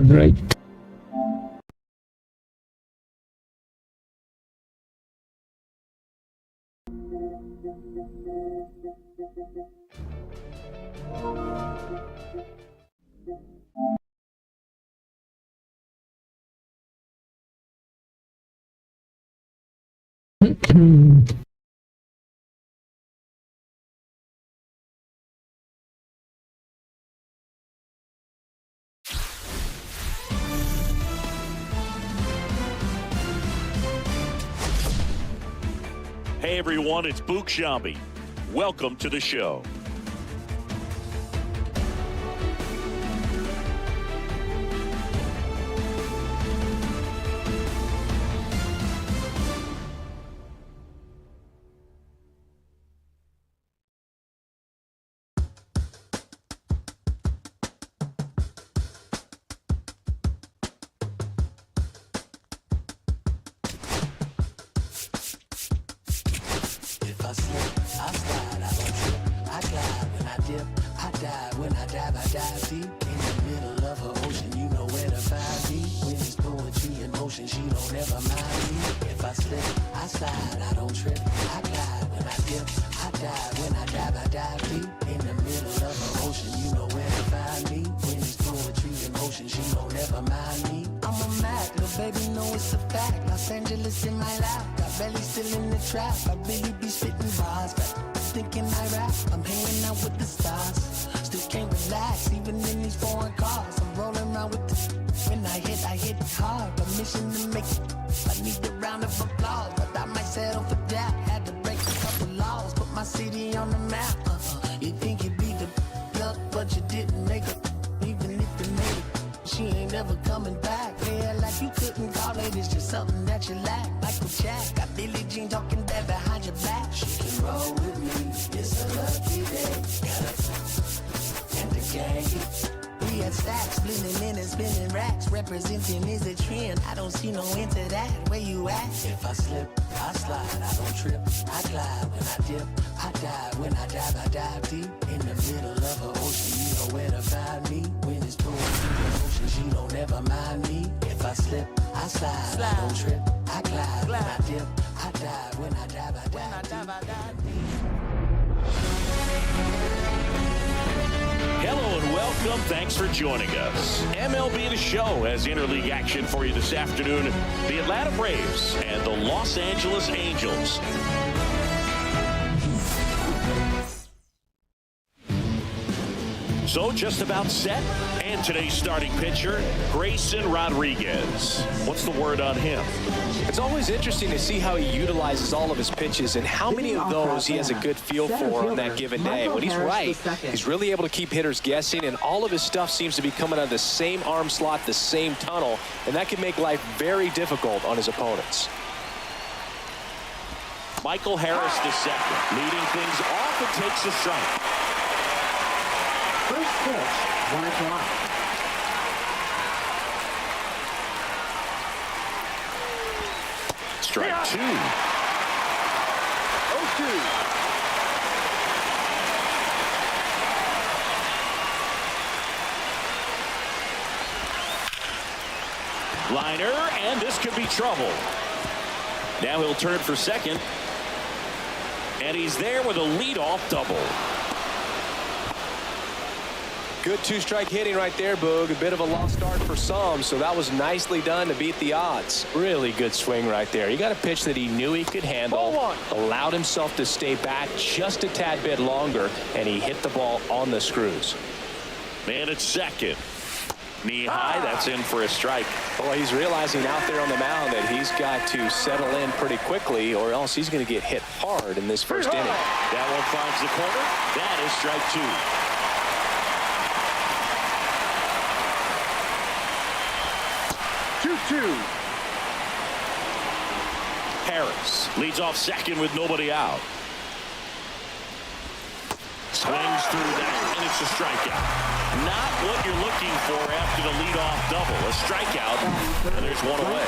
ball, right? Hey everyone, it's Boog Sciambi. Welcome to the show. I slip, I slide, I don't trip, I glide when I dip, I dive, when I dive deep in the middle of her ocean, you know where to find me. When it's poetry in motion, she don't ever mind me. If I slip, I slide, I don't trip, I glide when I dip, I dive, when I dive deep in the middle of her ocean, you know where to find me. When it's poetry in motion, she don't ever mind me. I'm a Mac, little baby know it's a fact. Los Angeles in my lap, got belly still in the trap. I really be spitting bars, but thinking I rap. I'm hanging out with the stars, still can't relax, even in these foreign cars. I'm rolling around with the when I hit hard. Permission to make it, I need a round of applause, but I might settle for that. Had to break a couple laws, put my city on the map. You think you beat the up, but you didn't make it. Even if you made it, she ain't never coming back. Yeah, like you couldn't call it, it's just something that you lack. Michael Jack, got Billie Jean talking that behind your back. She can roll with me, it's a lucky day. Got a and the gang. We had stacks, blending in and spinning racks. Representing is a trend, I don't see no end to that. Where you at? If I slip, I slide, I don't trip, I glide when I dip, I dive, when I dive deep in the middle of her ocean, you know where to find me. When it's blowing through the ocean, she don't ever mind me. If I slip, I slide, I don't trip, I glide, when I dip, I dive, when I dive deep. Hello and welcome. Thanks for joining us. MLB The Show has interleague action for you this afternoon. The Atlanta Braves and the Los Angeles Angels. So just about set. And today's starting pitcher, Grayson Rodriguez. What's the word on him? It's always interesting to see how he utilizes all of his pitches and how many of those he has a good feel for on that given day. When he's right, he's really able to keep hitters guessing, and all of his stuff seems to be coming out of the same arm slot, the same tunnel, and that can make life very difficult on his opponents. Michael Harris the second, leading things off and takes a strike. First pitch, 1 o'clock. Strike two. 0-2. Liner, and this could be trouble. Now he'll turn for second. And he's there with a leadoff double. Good two-strike hitting right there, Boog. A bit of a lost start for some, so that was nicely done to beat the odds. Really good swing right there. He got a pitch that he knew he could handle, allowed himself to stay back just a tad bit longer, and he hit the ball on the screws. Man at second. Knee high, that's in for a strike. Well, he's realizing out there on the mound that he's got to settle in pretty quickly, or else he's going to get hit hard in this first inning. That one finds the corner. That is strike two. Harris leads off second with nobody out. Swings through that, and it's a strikeout. Not what you're looking for after the leadoff double. A strikeout, and there's one away.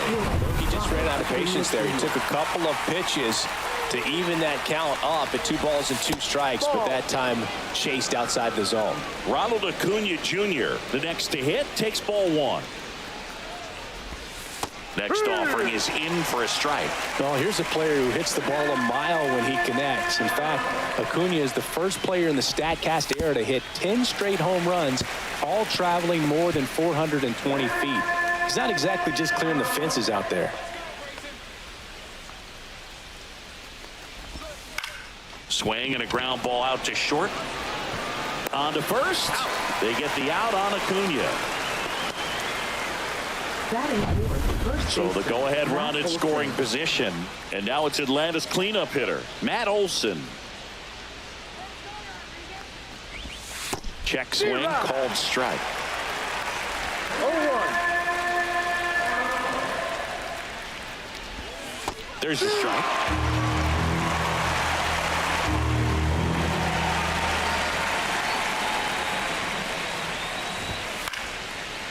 He just ran out of patience there. He took a couple of pitches to even that count up at 2 balls and 2 strikes, but that time chased outside the zone. Ronald Acuna Jr., the next to hit, takes ball one. Next offering is in for a strike. Well, here's a player who hits the ball a mile when he connects. In fact, Acuna is the first player in the StatCast era to hit 10 straight home runs, all traveling more than 420 feet. He's not exactly just clearing the fences out there. Swing and a ground ball out to short. On to first. They get the out on Acuna. So the go-ahead run in scoring position. And now it's Atlanta's cleanup hitter, Matt Olson. Check swing, called strike. 0-1. There's the strike.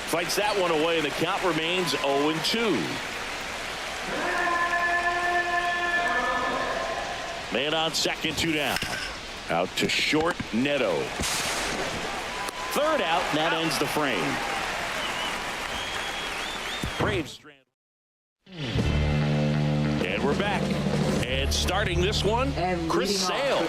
Fights that one away, and the count remains 0-2. Man on second, 2 down. Out to short, Neto. Third out, and that ends the frame. Braves. And we're back. And starting this one, Chris Sale.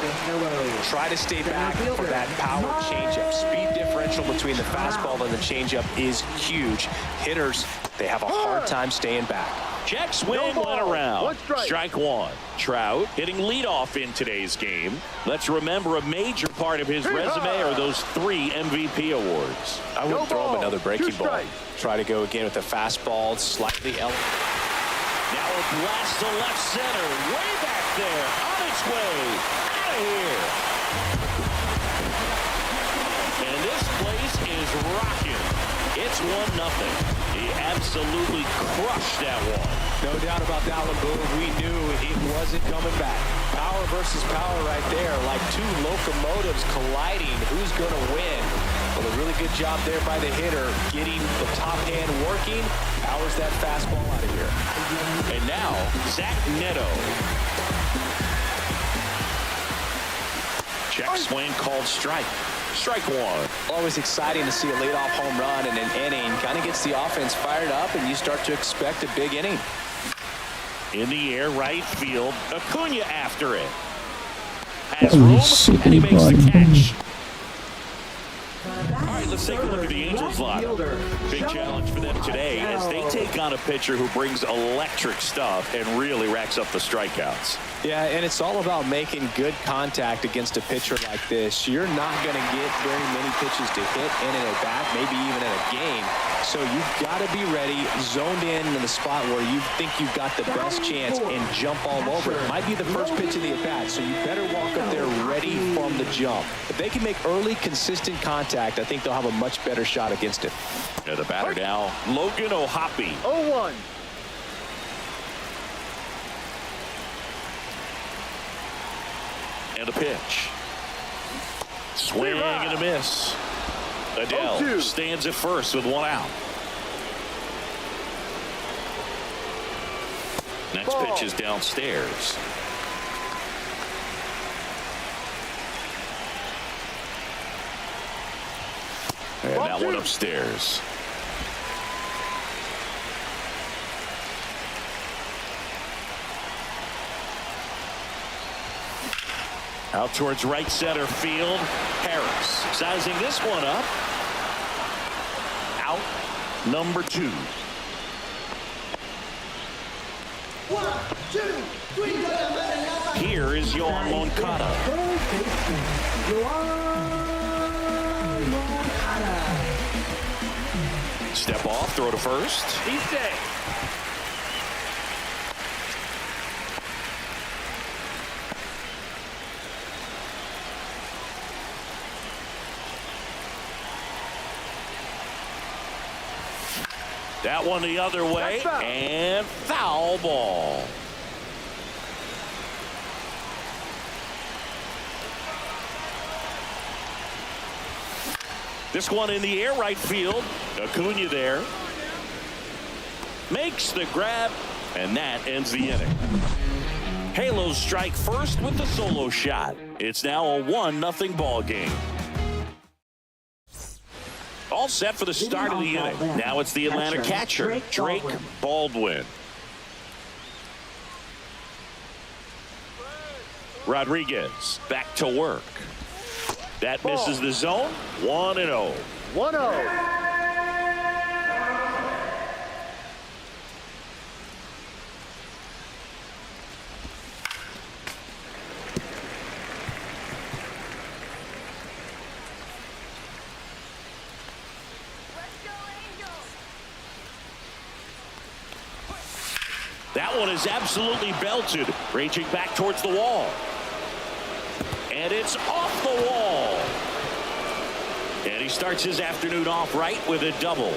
Try to stay back for that power changeup. Speed differential between the fastball and the changeup is huge. Hitters, they have a hard time staying back. Check swing, went around. Strike one. Trout hitting leadoff in today's game. Let's remember a major part of his resume are those 3 MVP awards. I wouldn't throw him another breaking ball. Try to go again with the fastball, slightly elevated. Now a blast to left center, way back there, on its way, out of here. And this place is rocking. It's 1-0. He absolutely crushed that one. No doubt about that one, Boone. We knew it wasn't coming back. Power versus power right there, like 2 locomotives colliding. Who's going to win? Well, a really good job there by the hitter, getting the top hand working. Powers that fastball out of here. And now, Zach Neto. Check swing, called strike. Strike one. Always exciting to see a leadoff home run in an inning. Kind of gets the offense fired up, and you start to expect a big inning. In the air, right field. Acuna after it. Has room, and he makes the catch. All right, let's take a look at the Angels lineup. Big challenge for them today as they take on a pitcher who brings electric stuff and really racks up the strikeouts. Yeah, and it's all about making good contact against a pitcher like this. You're not going to get very many pitches to hit in and at bat, maybe even in a game. So you've got to be ready, zoned in the spot where you think you've got the best chance and jump all over it. Might be the first pitch of the at-bat, so you better walk up there ready from the jump. If they can make early, consistent contact, I think they'll have a much better shot against it. Yeah, the batter now, Logan O'Hoppe. 0-1. And a pitch. Swing and a miss. Adele stands at first with 1 out. Next pitch is downstairs. And that one upstairs. Out towards right center field. Harris sizing this one up. Out number 2. 1, 2, 3. Here is Yoan Moncada. Step off, throw to first. He's safe. That one the other way, and foul ball. This one in the air, right field. Acuna there. Makes the grab, and that ends the inning. Halos strike first with the solo shot. It's now a 1-0 ball game. All set for the start of the inning. Now it's the Atlanta catcher, Drake Baldwin. Rodriguez back to work. That misses the zone. 1-0. 1-0. That one is absolutely belted, reaching back towards the wall. And it's off the wall. And he starts his afternoon off right with a double.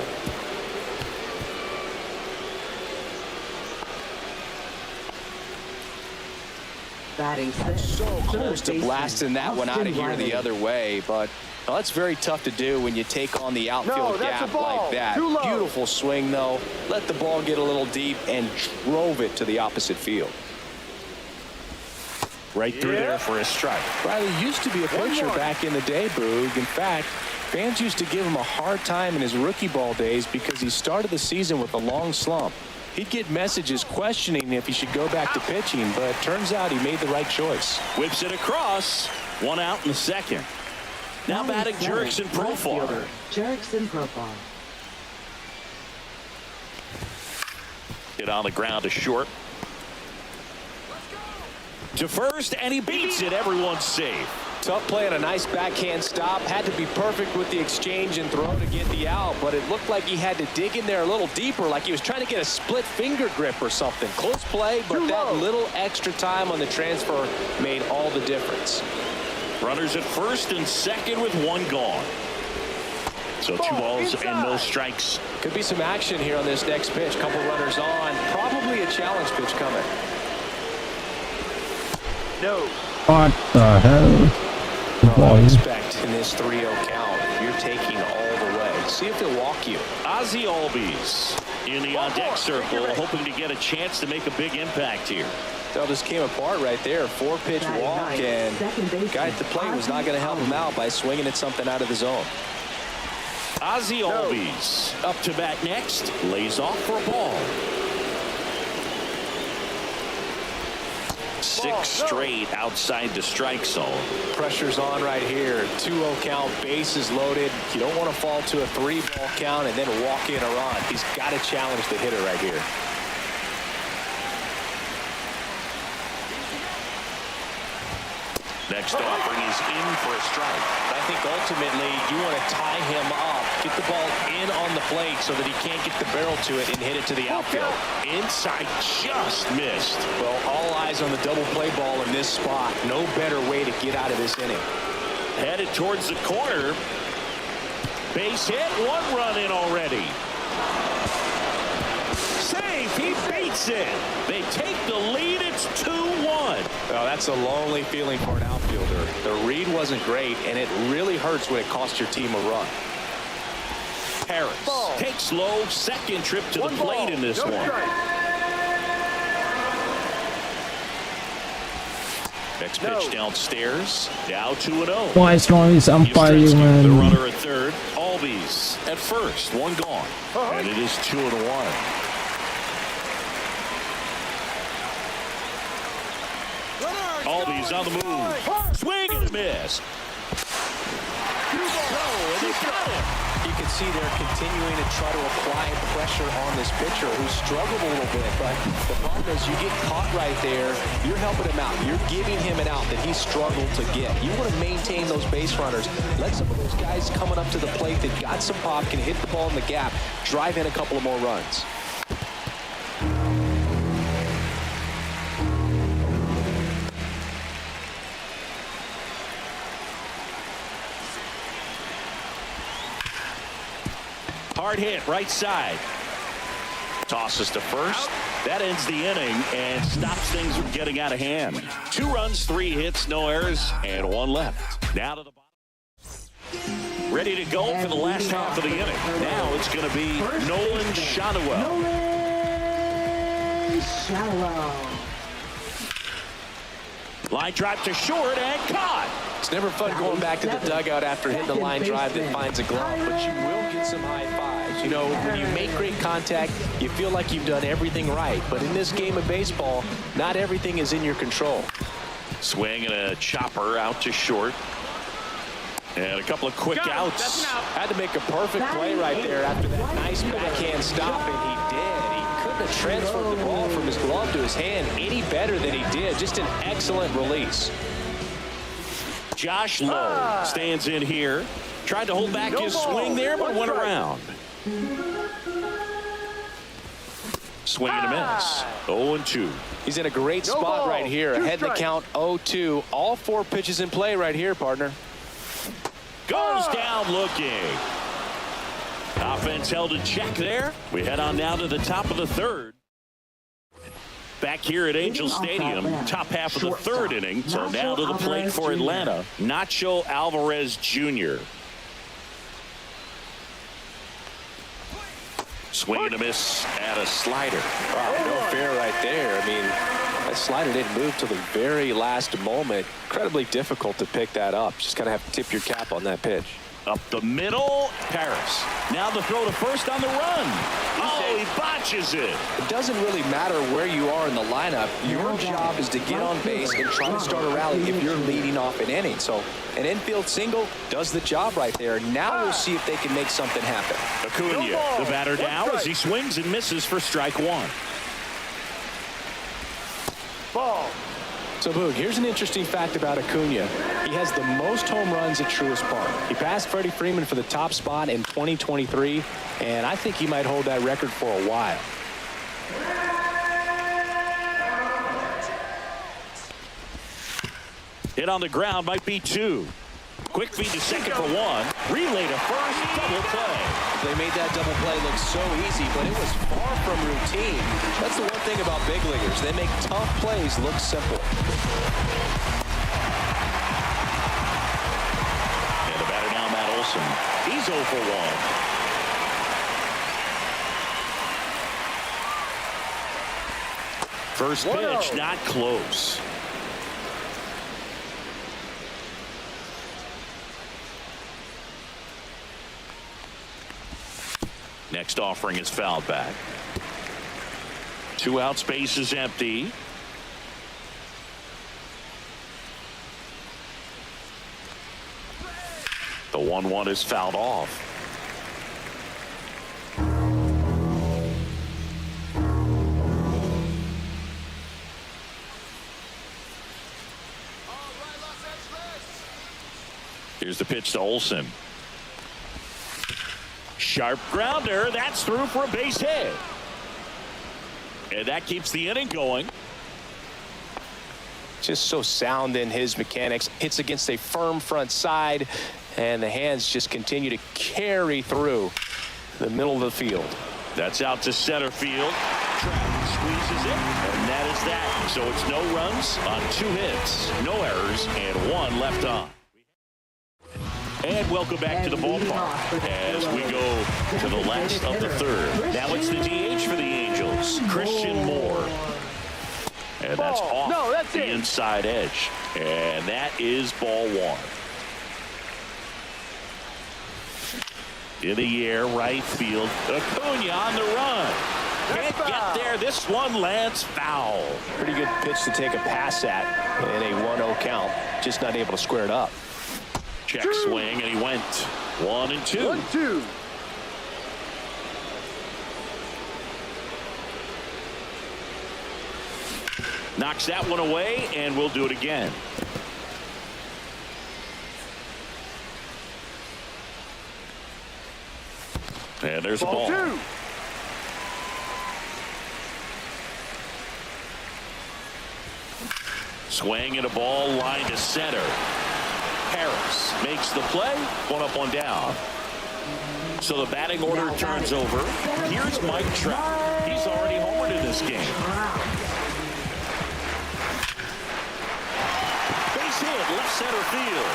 So close to blasting that one out of here the other way, but well, that's very tough to do when you take on the outfield gap like that. Beautiful swing, though. Let the ball get a little deep and drove it to the opposite field. Right through there for a strike. Riley used to be a pitcher back in the day, Boog. In fact, fans used to give him a hard time in his rookie ball days because he started the season with a long slump. He'd get messages questioning if he should go back to pitching, but it turns out he made the right choice. Whips it across. One out in the second. Now batting Jurickson Profar. Jurickson Profar. Hit on the ground to short. To first, and he beats it. Everyone's safe. Tough play and a nice backhand stop. Had to be perfect with the exchange and throw to get the out, but it looked like he had to dig in there a little deeper, like he was trying to get a split finger grip or something. Close play, but that little extra time on the transfer made all the difference. Runners at first and second with one gone. So 2 balls and no strikes. Could be some action here on this next pitch. Couple runners on. Probably a challenge pitch coming. No. What the hell? I expect in this 3-0 count, you're taking all the way. See if he'll walk you. Ozzie Albies in the on-deck circle, hoping to get a chance to make a big impact here. That just came apart right there. 4-pitch walk, and the guy at the plate was not going to help him out by swinging at something out of the zone. Ozzie Albies up to bat next, lays off for a ball. 6 straight outside the strike zone. Pressure's on right here. 2-0 count, bases loaded. You don't want to fall to a 3-ball count and then walk in a run. He's got to challenge the hitter right here. Next offering is in for a strike. I think ultimately you want to tie him up, get the ball in on the plate so that he can't get the barrel to it and hit it to the outfield. Inside, just missed. Well, all eyes on the double play ball in this spot. No better way to get out of this inning. Headed towards the corner. Base hit, 1 run in already. Save, he beats it. They take the lead, it's 2-1. Well, that's a lonely feeling for an outfielder. The read wasn't great, and it really hurts when it costs your team a run. Harris takes low, second trip to the plate in this one. Next pitch downstairs, now 2-0. Why is noise umpire, The man? runner at third, Albies at first, 1 gone, and it is 2-1. Albies on the move. Swing and a miss. And he got it. You can see they're continuing to try to apply pressure on this pitcher who struggled a little bit. But the problem is you get caught right there. You're helping him out. You're giving him an out that he struggled to get. You want to maintain those base runners. Let some of those guys coming up to the plate that got some pop, can hit the ball in the gap, drive in a couple of more runs. Hard hit, right side. Tosses to first. That ends the inning and stops things from getting out of hand. 2 runs, 3 hits, no errors, and 1 left. Now to the bottom. Ready to go for the last half of the inning. Now it's going to be Nolan Schanuel. Line drive to short and caught. It's never fun going back to the dugout after hitting the line drive that finds a glove, but you will get some high fives. You know, when you make great contact, you feel like you've done everything right. But in this game of baseball, not everything is in your control. Swing and a chopper out to short. And a couple of quick outs. Had to make a perfect play right there after that nice backhand stop, and he did. He couldn't have transferred the ball from his glove to his hand any better than he did. Just an excellent release. Josh Lowe stands in here. Tried to hold back his swing there, but went around. Swing and a miss. 0-2. He's in a great spot right here. Ahead in the count 0-2. All 4 pitches in play right here, partner. Goes down looking. Offense held in check there. We head on now to the top of the third. Back here at Angel Stadium, top half of the third inning. So now to the plate for Atlanta, Nacho Alvarez Jr. Swing and a miss at a slider. Wow, no fair right there. I mean, that slider didn't move till the very last moment. Incredibly difficult to pick that up. Just kind of have to tip your cap on that pitch. Up the middle, Paris. Now the throw to first on the run. Oh, he botches it. It doesn't really matter where you are in the lineup. Your job is to get on base and try to start a rally if you're leading off an inning. So an infield single does the job right there. Now we'll see if they can make something happen. Acuna, the batter now as he swings and misses for strike one. Ball. So, Boog, here's an interesting fact about Acuna. He has the most home runs at Truist Park. He passed Freddie Freeman for the top spot in 2023, and I think he might hold that record for a while. Hit on the ground might be 2. Quick feed to second for 1. Relay to first, double play. They made that double play look so easy, but it was far from routine. That's the one thing about big leaguers. They make tough plays look simple. And the batter now, Matt Olson. He's 0 for 1. First pitch, not close. Next offering is fouled back. 2 out, space is empty. The 1-1 is fouled off. Here's the pitch to Olson. Sharp grounder. That's through for a base hit. And that keeps the inning going. Just so sound in his mechanics. Hits against a firm front side, and the hands just continue to carry through the middle of the field. That's out to center field. Trout squeezes it, and that is that. So it's no runs on 2 hits, no errors, and 1 left on. And welcome back to the ballpark as we go to the last of the third. Now it's the DH for the Angels, Christian Moore. And that's off the inside edge. And that is ball 1. In the air, right field. Acuna on the run. Can't get there. This one lands foul. Pretty good pitch to take a pass at in a 1-0 count. Just not able to square it up. Check swing, and he went 1-2. 1-2. Knocks that one away, and we'll do it again. And there's a ball. 2. Swing and a ball line to center. Harris makes the play. 1 up, 1 down. So the batting order turns over. Here's Mike Trout. He's already homered in this game. Base hit, left center field.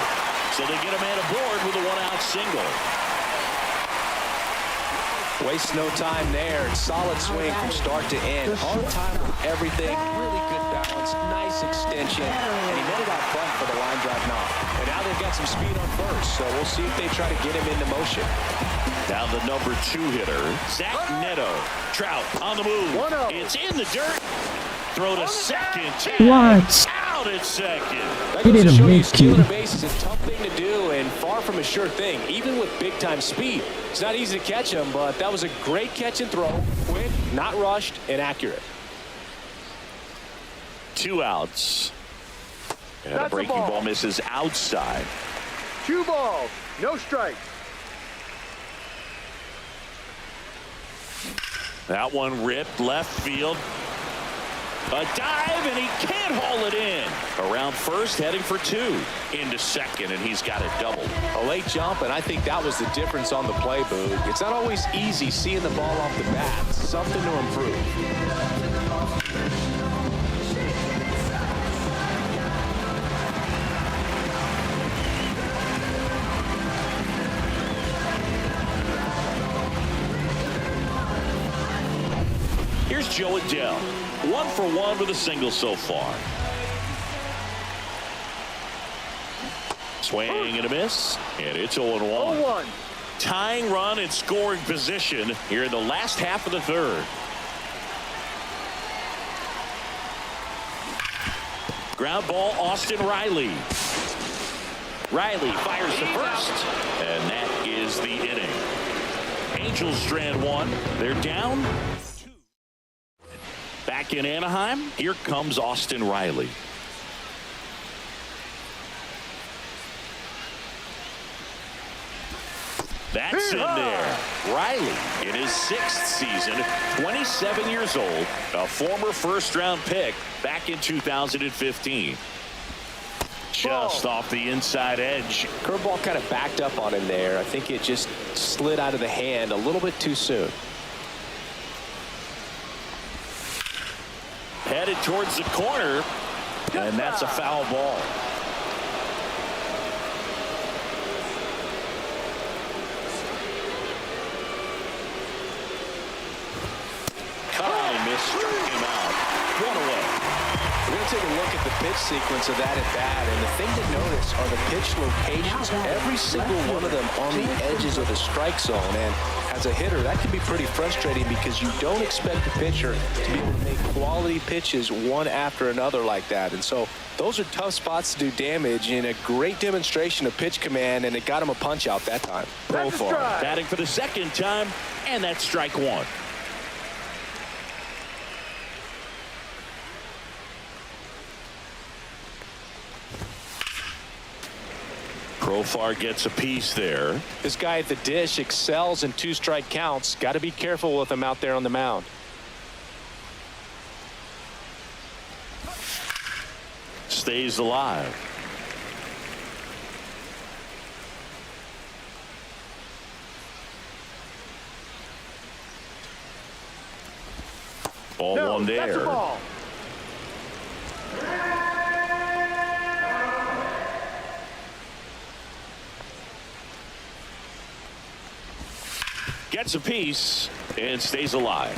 So they get a man aboard with a 1-out single. Waste no time there. Solid swing from start to end. On time with everything. Really good back. bounce, nice extension, and he met it out front for the line drive knock. And now they've got some speed on first, so we'll see if they try to get him into motion. Down the number 2 hitter, Zach Neto. Trout on the move. It's in the dirt. Throw to second. What? Out at second. That He goes to didn't show you make stealing it. a base is a tough thing to do and far from a sure thing, even with big-time speed. It's not easy to catch him, but that was a great catch and throw. Quick, not rushed, and accurate. 2 outs. And a breaking ball misses outside. 2 balls, no strikes. That one ripped left field. A dive, and he can't haul it in. Around first, heading for 2. Into second, and he's got it doubled. A late jump, and I think that was the difference on the play, Boog. It's not always easy seeing the ball off the bat. Something to improve. Here's Joe Adell. 1 for 1 with a single so far. Swing and a miss, and it's 0-1. 0-1. Tying run in scoring position here in the last half of the third. Ground ball, Austin Riley. Riley fires to first, and that is the inning. Angels strand 1. They're down 2. Back in Anaheim, here comes Austin Riley. That's in there. Riley, in his 6th season, 27 years old, a former first-round pick back in 2015. Just off the inside edge. Curveball kind of backed up on him there. I think it just slid out of the hand a little bit too soon. Headed towards the corner, and that's a foul ball. Cut on and miss, struck him out. 1 away. We're going to take a look at the pitch sequence of that at bat, and the thing to notice are the pitch locations. Every single one of them on the edges of the strike zone, and as a hitter, that can be pretty frustrating because you don't expect the pitcher to be able to make quality pitches one after another like that. And so those are tough spots to do damage, and a great demonstration of pitch command, and it got him a punch out that time. Profar batting for the 2nd time, and that's strike 1. Profar gets a piece there. This guy at the dish excels in 2-strike counts. Got to be careful with him out there on the mound. Stays alive. Ball 1 That's a there. ball. Gets a piece and stays alive.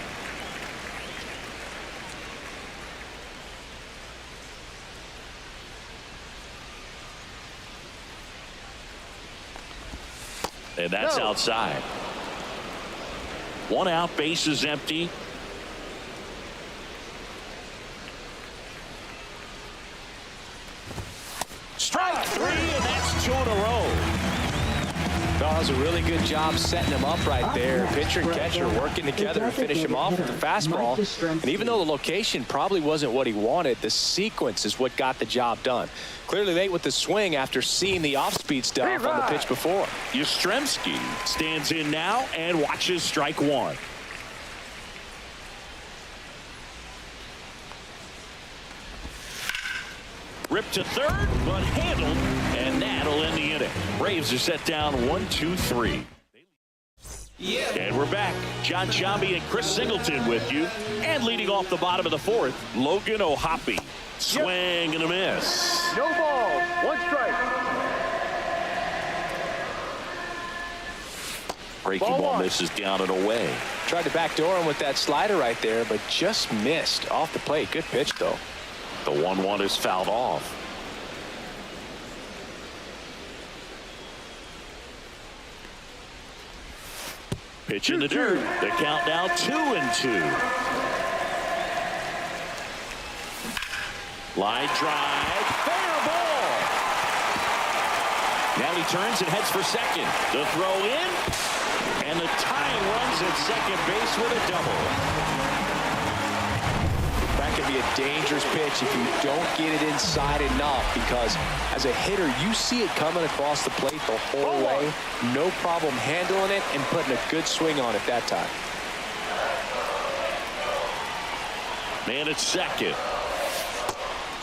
And that's outside. 1 out, base is empty. Strike 3, and that's 2 in a row. That was a really good job setting him up right there. Pitcher and catcher working together to finish him off with the fastball. And even though the location probably wasn't what he wanted, the sequence is what got the job done. Clearly late with the swing after seeing the off-speed stuff on the pitch before. Yastrzemski stands in now and watches strike 1. Ripped to third, but handled, and that'll end the inning. Braves are set down 1-2-3. And we're back. John Sciambi and Chris Singleton with you. And leading off the bottom of the 4th, Logan O'Hoppe. Swing and a miss. No balls, 1 strike. Breaking ball misses down and away. Tried to backdoor him with that slider right there, but just missed off the plate. Good pitch, though. The 1-1 is fouled off. Pitch in the dirt. The count now 2-2. Line drive. Fair ball. Now he turns and heads for second. The throw in. And the tying runs at second base with a double. That could be a dangerous pitch if you don't get it inside enough, because as a hitter, you see it coming across the plate the whole way. No problem handling it and putting a good swing on it that time. Man at second.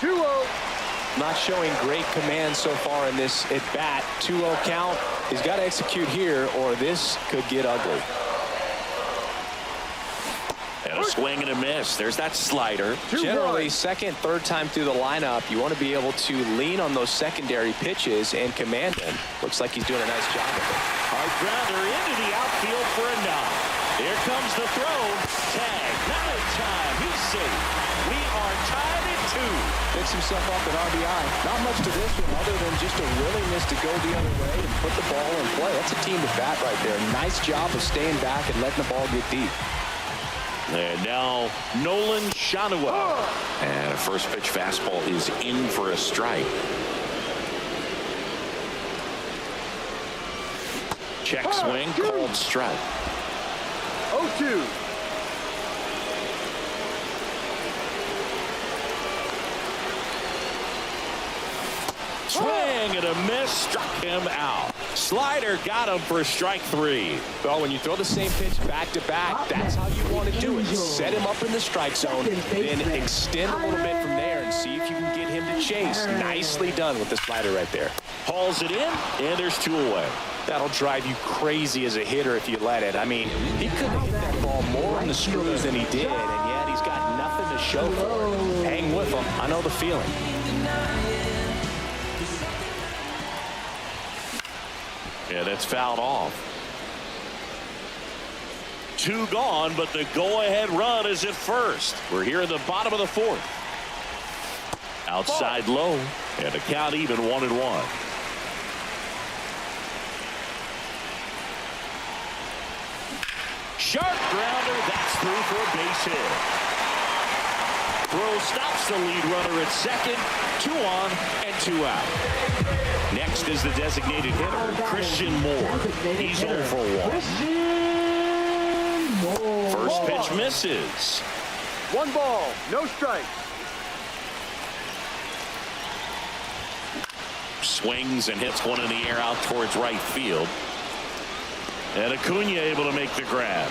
2-0. Not showing great command so far in this at bat. 2-0 count. He's got to execute here or this could get ugly. And a swing and a miss. There's that slider. Generally, second, third time through the lineup, you want to be able to lean on those secondary pitches and command them. Looks like he's doing a nice job of it. Hard grounder into the outfield for a knock. Here comes the throw. Tag. Not in time. He's safe. We are tied at 2. Picks himself up at RBI. Not much to this one other than just a willingness to go the other way and put the ball in play. That's a team at bat right there. Nice job of staying back and letting the ball get deep. And now Nolan Schanuel. And a first pitch fastball is in for a strike. Check swing, called strike. 0-2. Swing and a miss, struck him out. Slider got him for strike 3. Well, when you throw the same pitch back to back, that's how you want to do it. Set him up in the strike zone, then extend a little bit from there and see if you can get him to chase. Nicely done with the slider right there. Hauls it in, and there's 2 away. That'll drive you crazy as a hitter if you let it. I mean, he could have hit that ball more on the screws than he did, and yet he's got nothing to show for it. Hang with him. I know the feeling. Yeah, that's fouled off. 2 gone, but the go-ahead run is at first. We're here in the bottom of the 4th. Outside low, and the count even 1-1. Sharp grounder, that's through for a base hit. Throw stops the lead runner at second. 2 on and 2 out. Next is the designated hitter, Christian Moore. He's 0 for 1. First pitch misses. 1 ball, no strikes. Swings and hits one in the air out towards right field. And Acuna able to make the grab.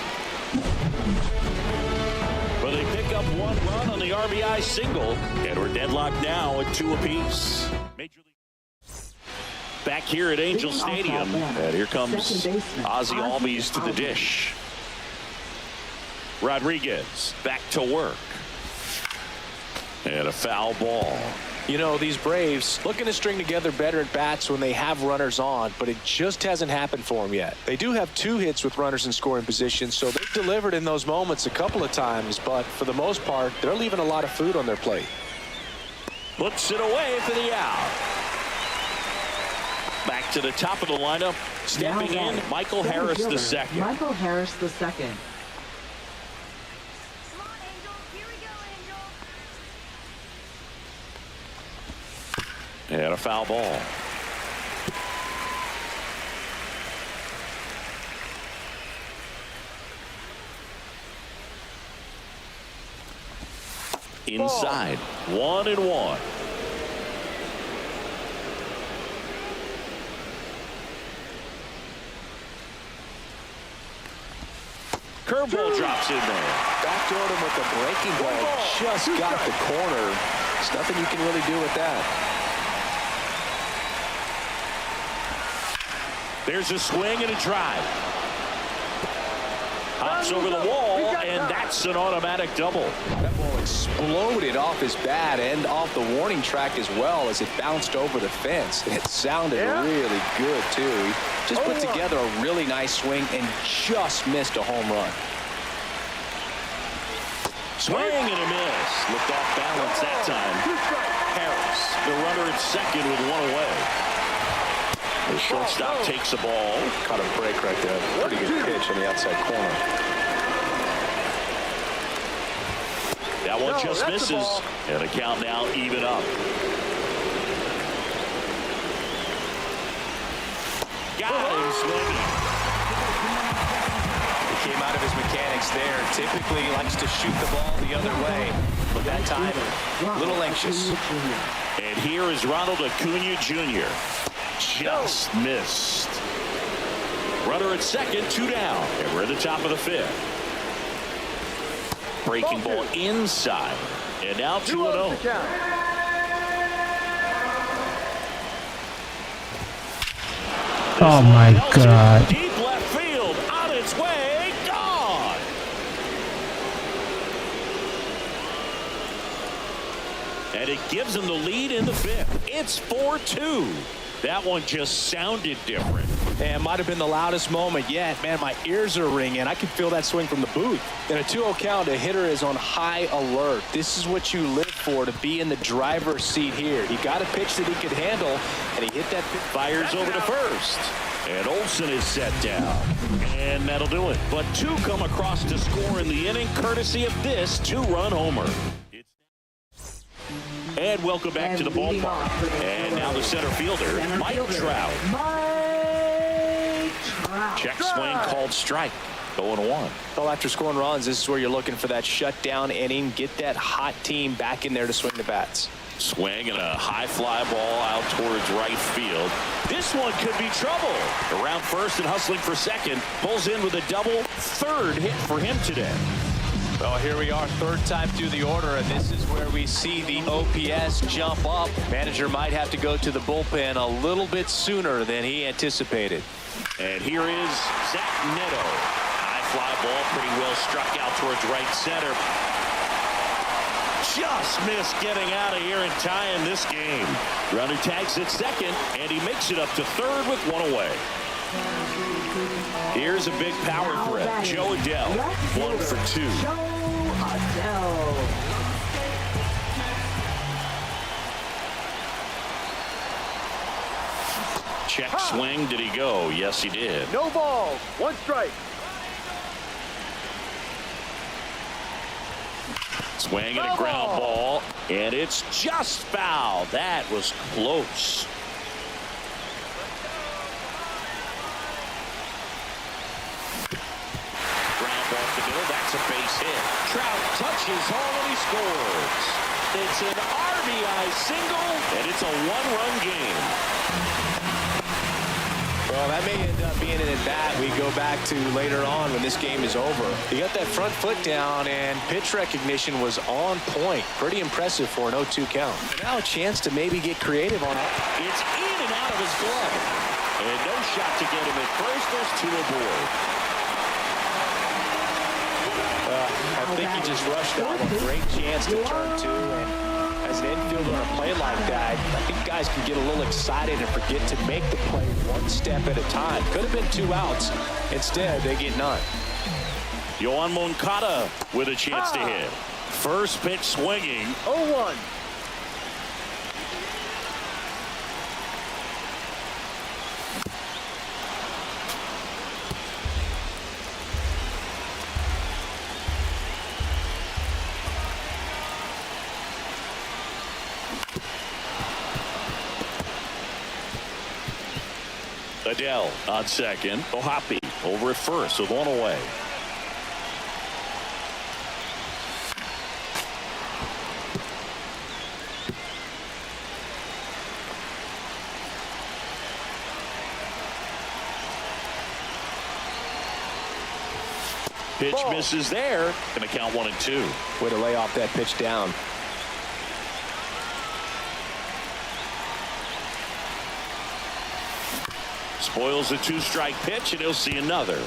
But they pick up 1 run on the RBI single, and we're deadlocked now at 2 apiece. Major League back here at Angel Stadium, and here comes Ozzie Albies to the dish. Rodriguez back to work. And a foul ball. You know, these Braves looking to string together better at bats when they have runners on, but it just hasn't happened for them yet. They do have 2 hits with runners in scoring position, so they've delivered in those moments a couple of times, but for the most part, they're leaving a lot of food on their plate. Puts it away for the out. Back to the top of the lineup, stepping in, Michael Harris II. Michael Harris II. Come on, Angel. Here we go, Angel. And a foul ball. Inside, 1-1. Curveball drops in there. Backdoored him with a breaking ball. Just got the corner. There's nothing you can really do with that. There's a swing and a drive. Hops over the wall, and that's an automatic double. That ball exploded off his bat and off the warning track as well as it bounced over the fence. And it sounded really good, too. He just put together a really nice swing and just missed a home run. Swing and a miss. Looked off balance that time. Harris, the runner at second with one away. The shortstop takes the ball. Caught a break right there. Pretty good pitch on the outside corner. That one No, just that's the misses. ball. And the count now even up. Got him swinging. He came out of his mechanics there. Typically he likes to shoot the ball the other way. But that time, a little anxious. And here is Ronald Acuna Jr. Just missed. Runner at second, 2 down. And we're at the top of the 5th. Breaking ball inside. And now 2-0. Oh my God. Deep left field, on its way, gone. And it gives them the lead in the 5th. It's 4-2. That one just sounded different. And might have been the loudest moment yet. Man, my ears are ringing. I can feel that swing from the booth. In a 2-0 count, a hitter is on high alert. This is what you live for, to be in the driver's seat here. He got a pitch that he could handle, and he hit that pitch. Fires over to first. And Olsen is set down. And that'll do it. But 2 come across to score in the inning, courtesy of this 2-run homer. And welcome back to the ballpark. And now the center fielder, Mike Trout. Check swing called strike. 0-1. Well, after scoring runs, this is where you're looking for that shutdown inning. Get that hot team back in there to swing the bats. Swing and a high fly ball out towards right field. This one could be trouble. Around first and hustling for second. Pulls in with a double. 3rd hit for him today. Well, here we are, 3rd time through the order, and this is where we see the OPS jump up. Manager might have to go to the bullpen a little bit sooner than he anticipated. And here is Zach Neto. High fly ball, pretty well struck out towards right center. Just missed getting out of here and tying this game. Runner tags at second, and he makes it up to 3rd with 1 away. Here's a big power threat. Joe Adell, 1 for 2. Check swing. Did he go? Yes, he did. No ball. 1 strike. Swing and a ground ball. And it's just foul. That was close. That's a base hit. Trout touches home and he scores. It's an RBI single, and it's a 1-run game. Well, that may end up being an at-bat we go back to later on when this game is over. He got that front foot down, and pitch recognition was on point. Pretty impressive for an 0-2 count. Now a chance to maybe get creative on it. It's in and out of his glove. And no shot to get him at first. There's 2 aboard. I think he just rushed out a great chance to turn 2, and as an infielder on a play like that, I think guys can get a little excited and forget to make the play 1 step at a time. Could have been 2 outs. Instead, they get none. Yoan Moncada with a chance to hit. First pitch swinging. 0-1. Adell on second. Ohapi over at first with 1 away. Pitch misses there. Going to count 1-2. Way to lay off that pitch down. Spoils a 2-strike pitch, and he'll see another.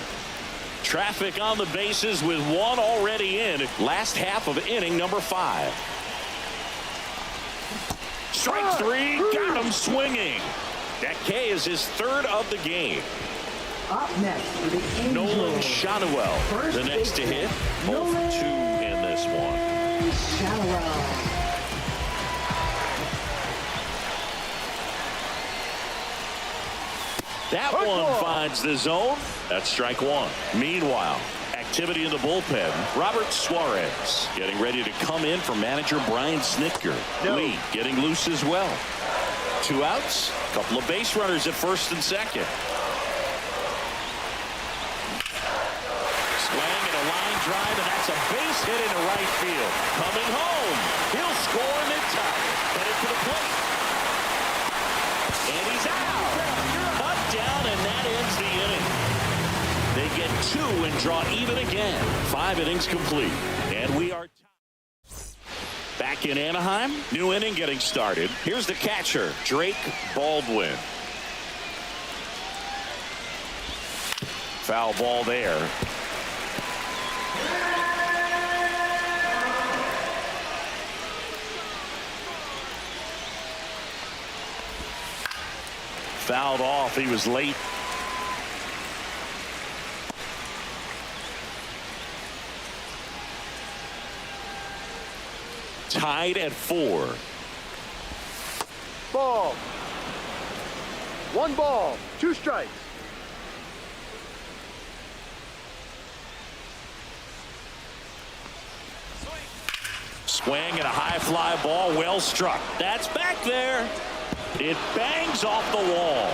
Traffic on the bases with 1 already in. Last half of inning number 5. Strike 3, got him swinging. That K is his 3rd of the game. Up next for the Angels. Nolan Schanuel, the next to hit. 0 for 2 in this this one. That one finds the zone. That's strike one. Meanwhile, activity in the bullpen. Robert Suarez getting ready to come in for manager Brian Snitker. Lee getting loose as well. 2 outs. Couple of base runners at first and second. Swing and a line drive, and that's a base hit into right field. Coming home. He'll score in mid-time. Headed to the plate. And he's out. Cut down, and that ends the inning. They get 2 and draw even again. 5 innings complete. And we are back in Anaheim. New inning getting started. Here's the catcher, Drake Baldwin. Foul ball there. Fouled off. He was late. Tied at 4. Ball. 1 ball, 2 strikes. Swing and a high fly ball, well struck. That's back there. It bangs off the wall.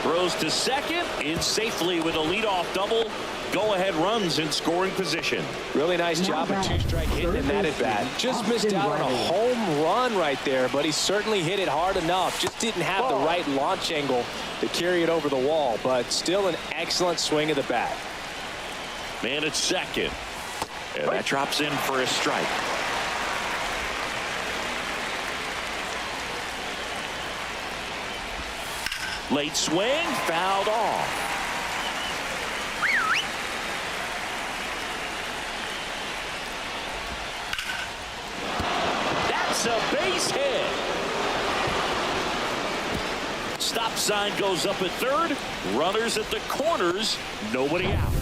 Throws to second, in safely with a leadoff double. Go-ahead runs in scoring position. Really nice job of 2-strike hitting in that at-bat. Just missed out on a home run right there, but he certainly hit it hard enough. Just didn't have the right launch angle to carry it over the wall, but still an excellent swing of the bat. Man at second. And that drops in for a strike. Late swing, fouled off. That's a base hit. Stop sign goes up at third. Runners at the corners. Nobody out.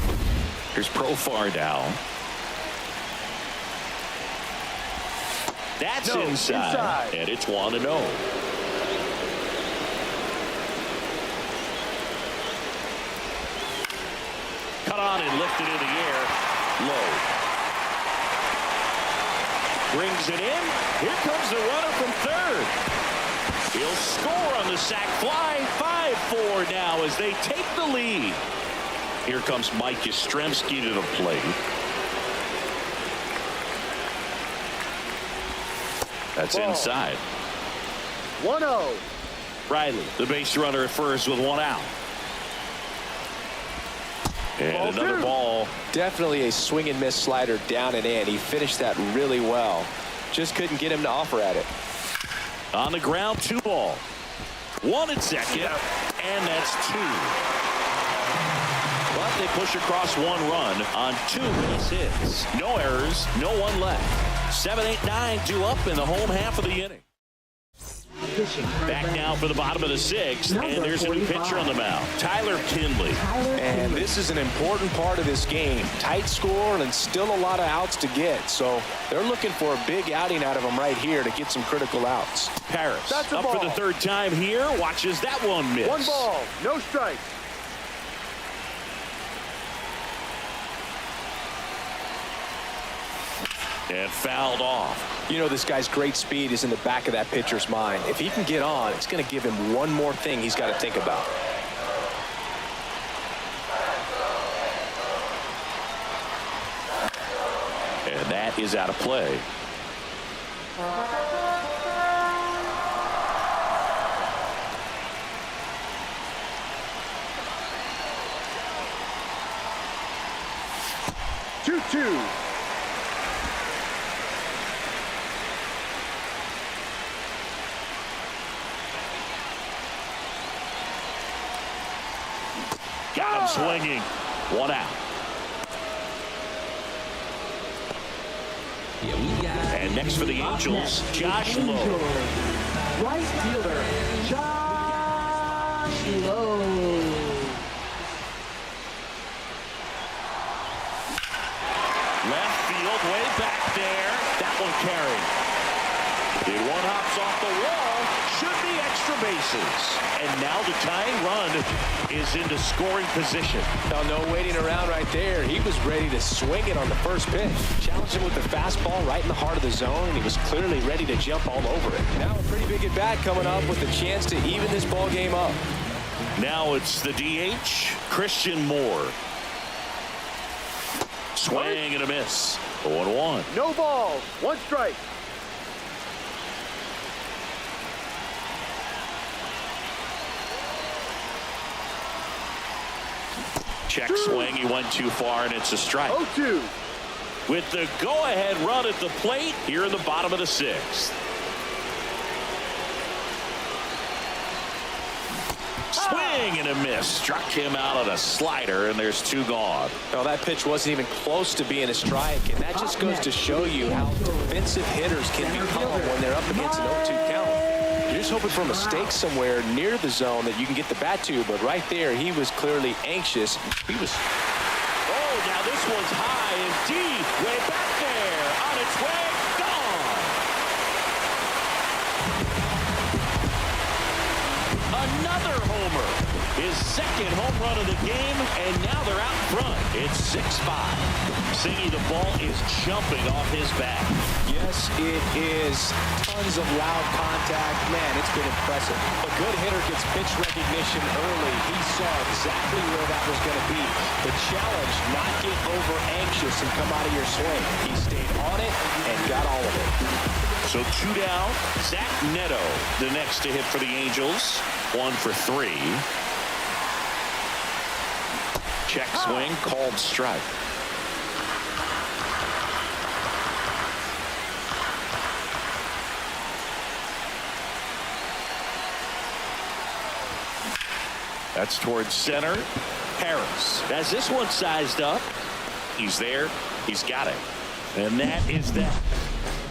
Here's Profar now. That's inside. And it's 1-0. Cut on and lifted in the air. Low. Brings it in. Here comes the runner from third. He'll score on the sac fly. 5-4 now as they take the lead. Here comes Mike Yastrzemski to the plate. That's inside. 1-0. Riley, the base runner at first with 1 out. And another ball. Definitely a swing and miss slider down and in. He finished that really well. Just couldn't get him to offer at it. On the ground, 2 ball. 1 at second, and that's 2. But they push across 1 run on 2 base hits. No errors, no one left. 7, 8, 9 due up in the home half of the inning. Back now for the bottom of the 6th, and there's a new pitcher on the mound, Tyler Kinley. And this is an important part of this game. Tight score and still a lot of outs to get. So they're looking for a big outing out of him right here to get some critical outs. Paris up for the 3rd time here. Watches that one miss. 1 ball, no strike. And fouled off. You know, this guy's great speed is in the back of that pitcher's mind. If he can get on, it's going to give him one more thing he's got to think about. And that is out of play. Two. Got him swinging. 1 out. And next for the Angels, Josh Lowe. Right fielder, Josh Lowe. Left field, way back there. That one carried. The one hops off the wall. Should be extra bases. And now the tying run is into scoring position. No waiting around right there. He was ready to swing it on the first pitch. Challenged him with the fastball right in the heart of the zone, and he was clearly ready to jump all over it. Now a pretty big at-bat coming up with a chance to even this ball game up. Now it's the DH, Christian Moore. Swing and a miss. 0-1. No balls. 1 strike. Check swing. He went too far, and it's a strike. 0-2. With the go-ahead run at the plate here in the bottom of the 6th. Swing and a miss. Struck him out on a slider, and there's 2 gone. Well, that pitch wasn't even close to being a strike, and that just goes to show you how defensive hitters can become when they're up against an 0-2 count. You're just hoping for a mistake somewhere near the zone that you can get the bat to, but right there, he was clearly anxious. He was. Oh, now this one's high and deep. Way back there. On its way. Gone. Another homer. His 2nd home run of the game, and now they're out front. It's 6-5. Singy, the ball is jumping off his bat. Yes, it is. Tons of loud contact. Man, it's been impressive. A good hitter gets pitch recognition early. He saw exactly where that was going to be. The challenge, not get over anxious and come out of your swing. He stayed on it and got all of it. So 2 down. Zach Neto, the next to hit for the Angels. 1 for 3. Check swing, called strike. That's towards center. Harris has this one sized up. He's there. He's got it. And that is that.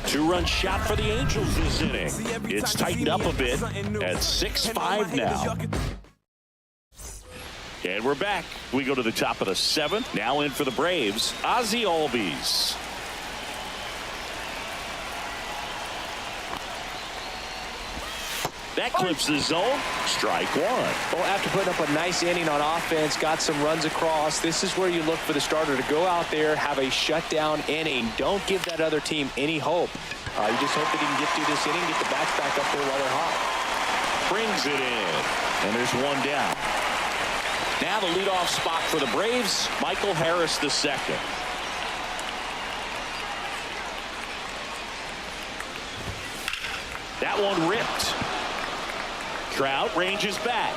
2-run shot for the Angels this inning. It's tightened up a bit at 6-5 now. And we're back. We go to the top of the 7th. Now in for the Braves, Ozzie Albies. That clips the zone. Strike 1. Well, after putting up a nice inning on offense, got some runs across, this is where you look for the starter to go out there, have a shutdown inning. Don't give that other team any hope. You just hope that he can get through this inning, get the bats back up there while they're hot. Brings it in. And there's 1 down. Now the leadoff spot for the Braves, Michael Harris II. That one ripped. Trout ranges back.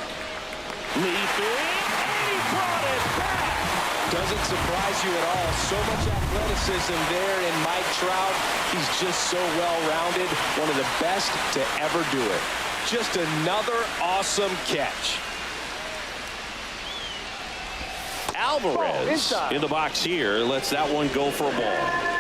Leaping, and he brought it back. Doesn't surprise you at all. So much athleticism there in Mike Trout. He's just so well-rounded. One of the best to ever do it. Just another awesome catch. Alvarez in the box here. Lets that one go for a ball.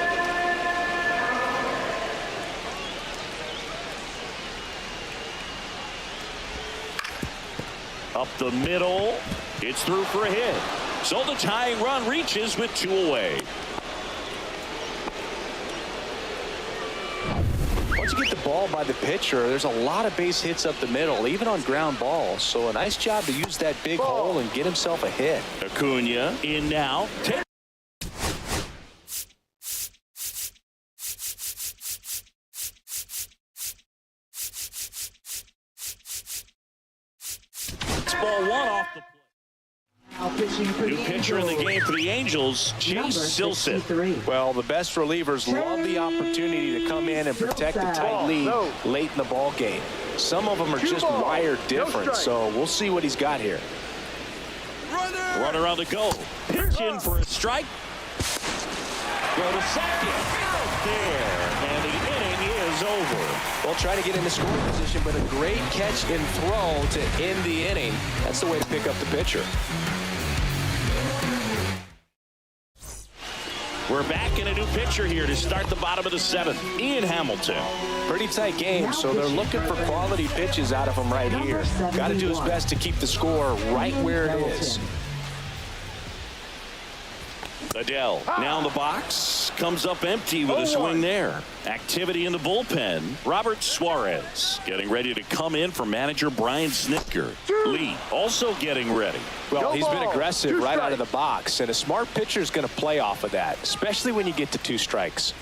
Up the middle. It's through for a hit. So the tying run reaches with 2 away. Once you get the ball by the pitcher, there's a lot of base hits up the middle, even on ground balls. So a nice job to use that big hole and get himself a hit. Acuna in now. Ball 1 off the plate. New pitcher in the game for the Angels, Chase Silseth. Well, the best relievers love the opportunity to come in and protect a tight lead late in the ball game. Some of them are just wired different, so we'll see what he's got here. Runner on the go. Pitch in for a strike. Go to second. Out there. And the inning is over. Well, trying to get into scoring position, but a great catch and throw to end the inning. That's the way to pick up the pitcher. We're back in a new pitcher here to start the bottom of the 7th. Ian Hamilton. Pretty tight game, so they're looking for quality pitches out of him right here. Got to do his best to keep the score right where it is. Adele now in the box, comes up empty with a swing there. Activity in the bullpen. Robert Suarez getting ready to come in for manager Brian Snitker. Lee also getting ready. Well, he's been ball. aggressive 2 right out of the strikes. box, and a smart pitcher is going to play off of that, especially when you get to 2 strikes.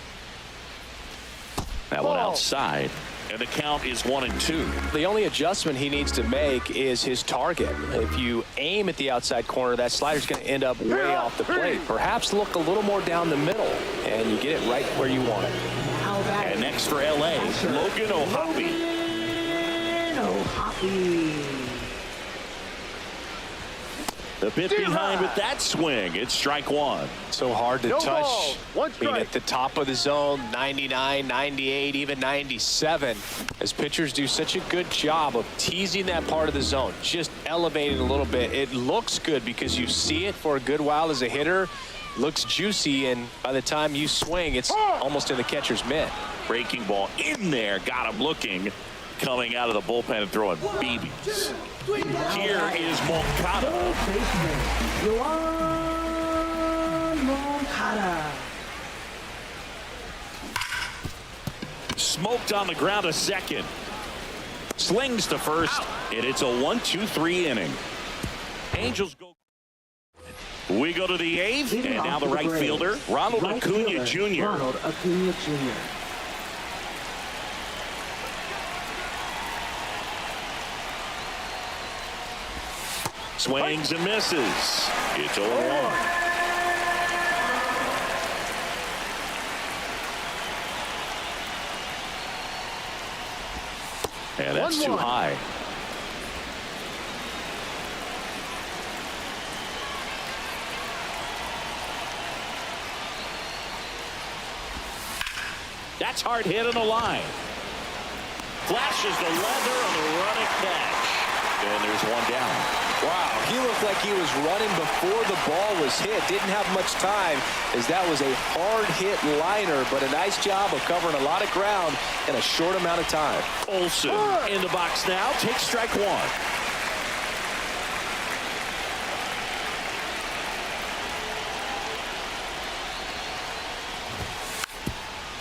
That one Ball. outside, and the count is 1-2. The only adjustment he needs to make is his target. If you aim at the outside corner, that slider's going to end up way off the plate. Perhaps look a little more down the middle, and you get it right where you want it. And next for L.A., Logan O'Hoppe. The bit behind with that swing. It's strike 1. So hard to No touch. ball. 1 Being strike. at the top of the zone, 99, 98, even 97. As pitchers do such a good job of teasing that part of the zone, just elevating a little bit. It looks good because you see it for a good while as a hitter. Looks juicy, and by the time you swing, it's almost in the catcher's mitt. Breaking ball in there. Got him looking. Coming out of the bullpen and throwing BBs. Here is Moncada. Smoked on the ground to second. Slings to first, and it's a 1-2-3 inning. Angels go. We go to the 8th, and now the right fielder, Ronald Acuna Jr. Ronald Acuna Jr. Swings and misses. It's 0-1. And that's too 1-1. high. That's hard hit on the line. Flashes the leather on the running catch. And there's one down. Wow, he looked like he was running before the ball was hit. Didn't have much time as that was a hard hit liner, but a nice job of covering a lot of ground in a short amount of time. Olsen in the box now. Takes strike 1.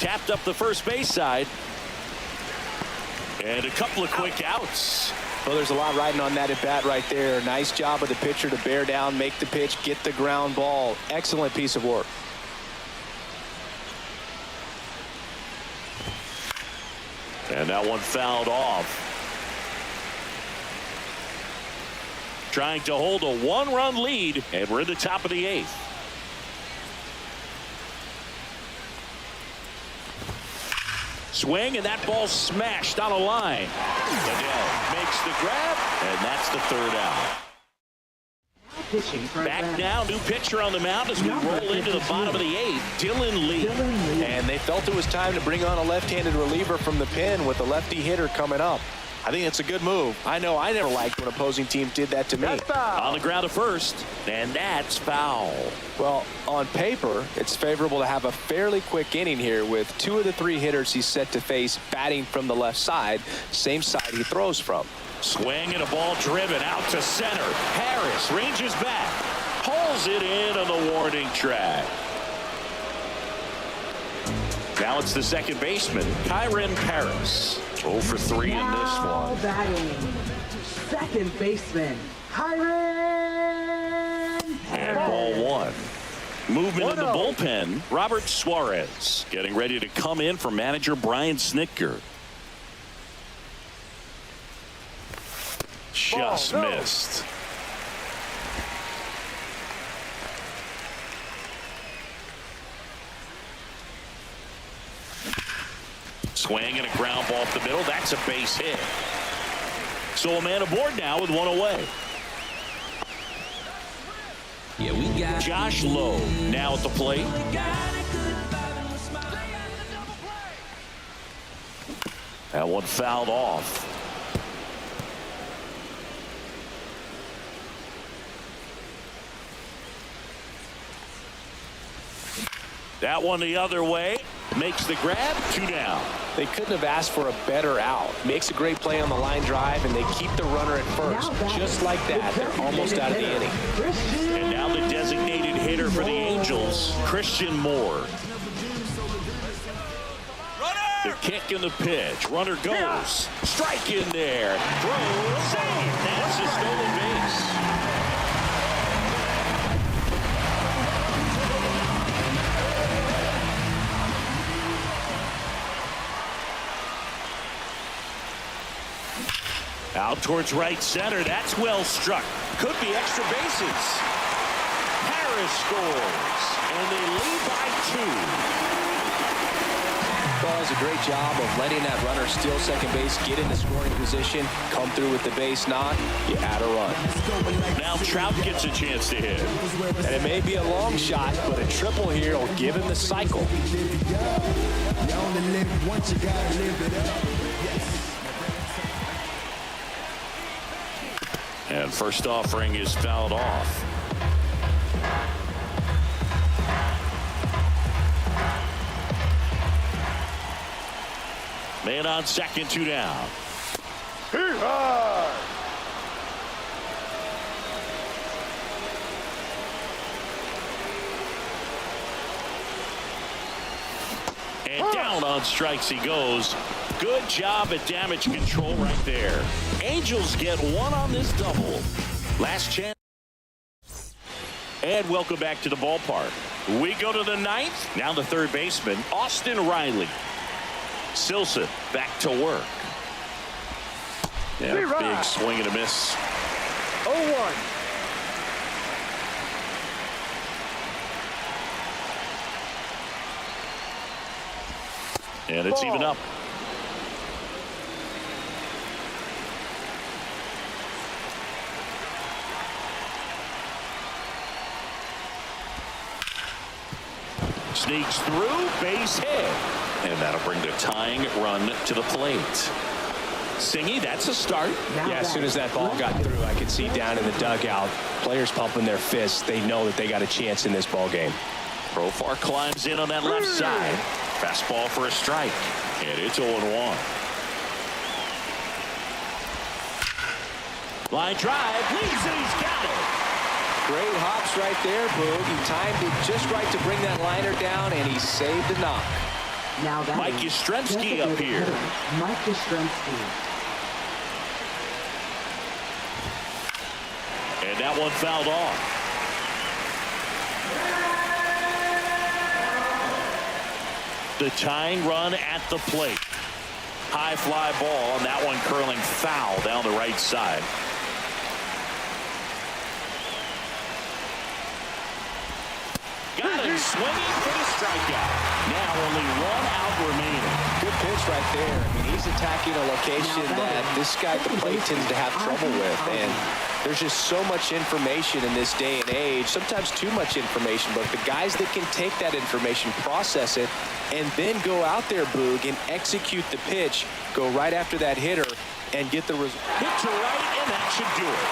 Tapped up the first base side. And a couple of quick outs. Well, there's a lot riding on that at bat right there. Nice job of the pitcher to bear down, make the pitch, get the ground ball. Excellent piece of work. And that one fouled off. Trying to hold a 1-run lead, and we're in the top of the 8th. Swing, and that ball smashed on a line. Adele makes the grab, and that's the 3rd out. Pitching for Back advantage. now, new pitcher on the mound as we roll into the bottom of the 8th, Dylan Lee. Dylan Lee. And they felt it was time to bring on a left-handed reliever from the pen with a lefty hitter coming up. I think it's a good move. I know I never liked when opposing teams did that to me. That's foul. On the ground to first, and that's foul. Well, on paper, it's favorable to have a fairly quick inning here with 2 of the 3 hitters he's set to face batting from the left side, same side he throws from. Swing and a ball driven out to center. Harris ranges back, pulls it in on the warning track. Now it's the second baseman, Kyren Paris. 0 for 3 in this Now one. batting, second baseman, Kyren And Paris. ball 1. Movement in the 1-0. bullpen, Robert Suarez getting ready to come in for manager Brian Snitker. Just Ball, no. missed. Swing and a ground ball up the middle. That's a base hit. So a man aboard now with 1 away. Yeah, we got Josh Lowe now at the plate. That one fouled off. That one the other way. Makes the grab. 2 down. They couldn't have asked for a better out. Makes a great play on the line drive, and they keep the runner at first. Now batting, Just like that, they're almost out of the inning. Christian And now the designated hitter for the Angels, Cardinals, Christian Moore. The kick and the pitch. Runner goes. Strike in there. Throw. Save. That's a stolen base. Out towards right center. That's well struck. Could be extra bases. Harris scores. And they lead by 2. Ball does a great job of letting that runner steal second base, get into scoring position, come through with the base knock, you add a run. Now Trout gets a chance to hit. And it may be a long shot, but a triple here will give him the cycle. And first offering is fouled off. Man on second, 2 down. And down on strikes he goes. Good job at damage control right there. Angels get 1 on this double. Last chance. And welcome back to the ballpark. We go to the 9th. Now the third baseman, Austin Riley. Silson back to work. Yeah, big swing and a miss. 0-1. And it's even up. Sneaks through, base hit. And that'll bring the tying run to the plate. Singy, that's a start. Yeah, as soon as that ball got through, I could see down in the dugout, players pumping their fists. They know that they got a chance in this ball game. Profar climbs in on that left side. Fastball for a strike. And it's 0-1. Line drive, leaves it, he's got it. Great hops right there, Boog. He timed it just right to bring that liner down, and he saved a knock. Now that Mike Yastrzemski up here. Mike Yastrzemski. And that one fouled off. The tying run at the plate. High fly ball, and that one curling foul down the right side. Got him swinging for the strikeout. Now only 1 out remaining. Good pitch right there. I mean, he's attacking a location that this guy at the plate tends to have trouble with. And there's just so much information in this day and age, sometimes too much information. But the guys that can take that information, process it, and then go out there, Boog, and execute the pitch, go right after that hitter, and get the result. Hit to right, and that should do it.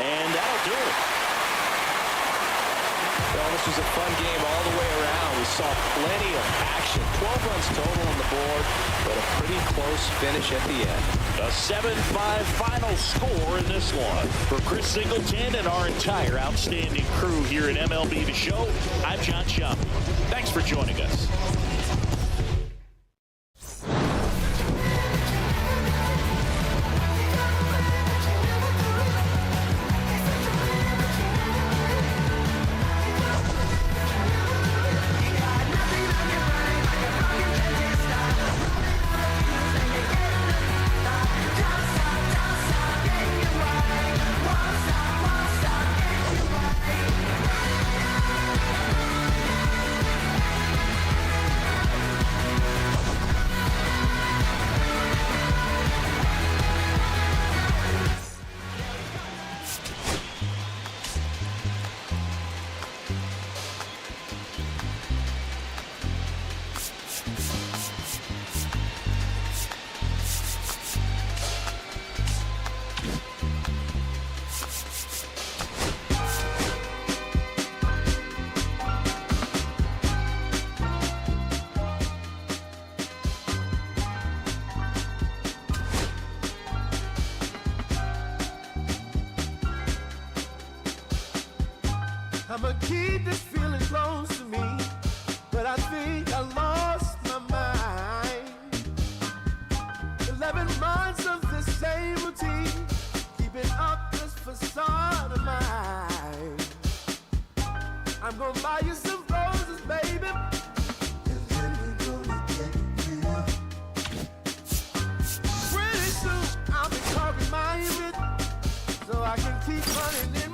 And that'll do it. Well, this was a fun game all the way around. We saw plenty of action. 12 runs total on the board, but a pretty close finish at the end. A 7-5 final score in this one. For Chris Singleton and our entire outstanding crew here at MLB The Show, I'm John Schaffner. Thanks for joining us. I'ma keep this feeling close to me, but I think I lost my mind. 11 months of the same routine, keeping up this facade of mine. I'm gonna buy you some roses, baby, and then we're gonna get real. Pretty soon I'll be caught reminded, so I can keep running in